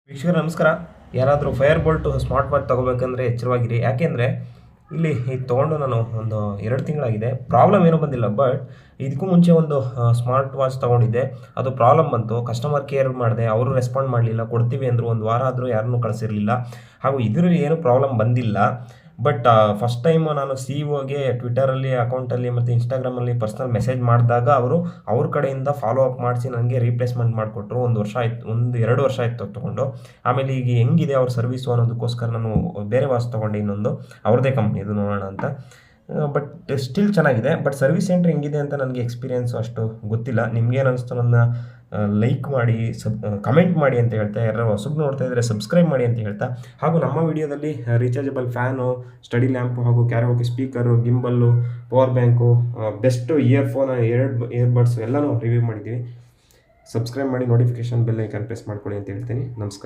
ವೀಕ್ಷಕರ ನಮಸ್ಕಾರ. ಯಾರಾದರೂ ಫೈರ್ ಬೋಲ್ಟು ಸ್ಮಾರ್ಟ್ ವಾಚ್ ತೊಗೋಬೇಕಂದ್ರೆ ಎಚ್ಚರವಾಗಿರಿ. ಯಾಕೆಂದರೆ ಇಲ್ಲಿ ಇದು ತೊಗೊಂಡು ನಾನು ಒಂದು 2 ತಿಂಗಳಾಗಿದೆ. ಪ್ರಾಬ್ಲಮ್ ಏನೂ ಬಂದಿಲ್ಲ. ಬಟ್ ಇದಕ್ಕೂ ಮುಂಚೆ ಒಂದು ಸ್ಮಾರ್ಟ್ ವಾಚ್ ತೊಗೊಂಡಿದ್ದೆ. ಅದು ಪ್ರಾಬ್ಲಮ್ ಬಂತು. ಕಸ್ಟಮರ್ ಕೇರ್ ಮಾಡಿದೆ, ಅವರು ರೆಸ್ಪಾಂಡ್ ಮಾಡಲಿಲ್ಲ. ಕೊಡ್ತೀವಿ ಅಂದರು. 1 ವಾರ ಆದರೂ ಯಾರನ್ನೂ ಕಳಿಸಿರಲಿಲ್ಲ. ಹಾಗೂ ಇದರಲ್ಲಿ ಏನೂ ಪ್ರಾಬ್ಲಮ್ ಬಂದಿಲ್ಲ. ಬಟ್ ಫಸ್ಟ್ ಟೈಮು ನಾನು CEO ಗೆ ಟ್ವಿಟರಲ್ಲಿ ಅಕೌಂಟಲ್ಲಿ ಮತ್ತು ಇನ್ಸ್ಟಾಗ್ರಾಮಲ್ಲಿ ಪರ್ಸ್ನಲ್ ಮೆಸೇಜ್ ಮಾಡಿದಾಗ ಅವ್ರ ಕಡೆಯಿಂದ ಫಾಲೋ ಅಪ್ ಮಾಡಿಸಿ ನನಗೆ ರೀಪ್ಲೇಸ್ಮೆಂಟ್ ಮಾಡಿಕೊಟ್ರು. 1 ವರ್ಷ ಆಯಿತು, 1-2 ವರ್ಷ ಆಯಿತು ಅದು ತೊಗೊಂಡು. ಆಮೇಲೆ ಈಗ ಹೆಂಗಿದೆ ಅವ್ರ ಸರ್ವಿಸು ಅನ್ನೋದಕ್ಕೋಸ್ಕರ ನಾನು ಬೇರೆ ವಾಚ್ ತೊಗೊಂಡೆ, ಇನ್ನೊಂದು ಅವ್ರದ್ದೇ ಕಂಪ್ನಿದು ನೋಡೋಣ ಅಂತ. ಬಟ್ ಸ್ಟಿಲ್ ಚೆನ್ನಾಗಿದೆ. ಬಟ್ ಸರ್ವಿಸ್ ಸೆಂಟ್ರ್ ಹೆಂಗಿದೆ ಅಂತ ನನಗೆ ಎಕ್ಸ್ಪೀರಿಯೆನ್ಸು ಅಷ್ಟು ಗೊತ್ತಿಲ್ಲ. ನಿಮ್ಗೇನು ಅನಿಸ್ತು ನನ್ನ ಲೈಕ್ ಮಾಡಿ, ಕಮೆಂಟ್ ಮಾಡಿ ಅಂತ ಹೇಳ್ತಾ, ಯಾರು ಹೊಸಬ್ರು ನೋಡ್ತಾ ಇದ್ದರೆ ಸಬ್ಸ್ಕ್ರೈಬ್ ಮಾಡಿ ಅಂತ ಹೇಳ್ತಾ, ಹಾಗೂ ನಮ್ಮ ವಿಡಿಯೋದಲ್ಲಿ ರೀಚಾರ್ಜಬಲ್ ಫ್ಯಾನು, ಸ್ಟಡಿ ಲ್ಯಾಂಪು ಹಾಗೂ karaoke speaker, gimbal, power bank, best earphone, earbuds ಎಲ್ಲನೂ ರಿವ್ಯೂ ಮಾಡಿದ್ದೀವಿ. ಸಬ್ಸ್ಕ್ರೈಬ್ ಮಾಡಿ, ನೋಟಿಫಿಕೇಷನ್ ಬೆಲ್ ಐಕಾನ್ ಪ್ರೆಸ್ ಮಾಡ್ಕೊಳ್ಳಿ ಅಂತ ಹೇಳ್ತೀನಿ. ನಮಸ್ಕಾರ.